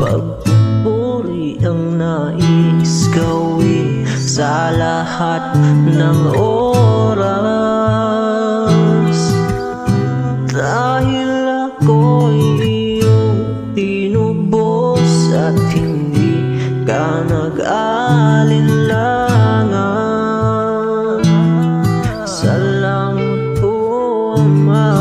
Pagpupuri ang nais gawin sa lahat ng oras, dahil ako'y iyong tinubos at hindi ka nag-alinlangan. Salamat po, Ama,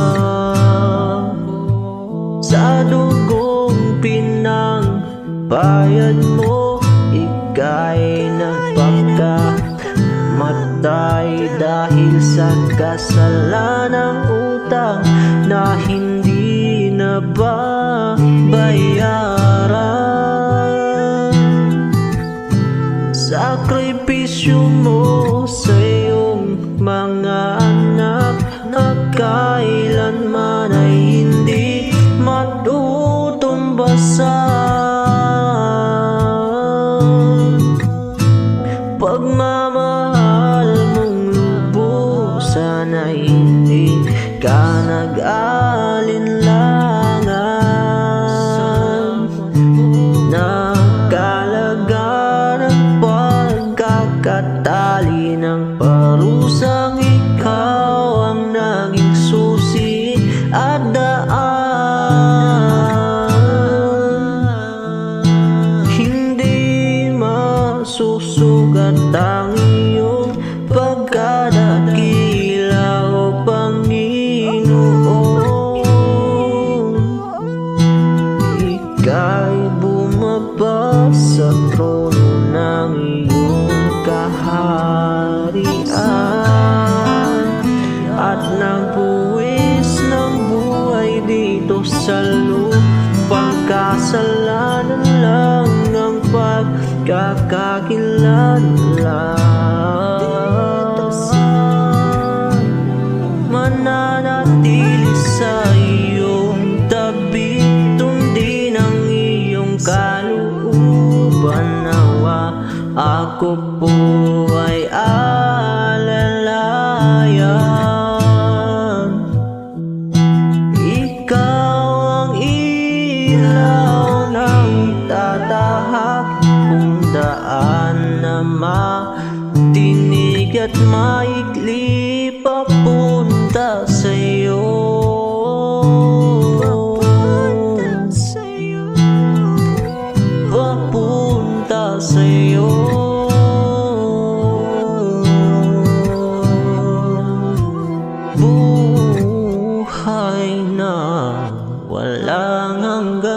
sa dugong pinangbayad mo. Ika'y nagpakamatay dahil sa kasalanang utang na hindi nababayaran. Sakripisyo mo sa iyong mga anak na kailanman ay hindi matutumbasan. Pagmamahal mong lubusan ay hindi ka nag-alinlangan. Nakalaga ng pagkakatali ng parusang ikaw ang naging susi at daan. Hindi masusugat ang iyong pagkadakila, o Panginoon. Ika'y bumaba sa trono ng iyong kaharian at nagbuwis ng buhay dito sa lupang. Kasalanan lang ang pagkakakilanlan. Mananatili sa iyong tabi, tundin ang iyong kalooban. Nawa ako po ay alalayan. Ikaw ang ilaw ng tatahak kung daan na matinig at maikli papunta sa'yo. Papunta sa'yo. Buhay na walang hanggan.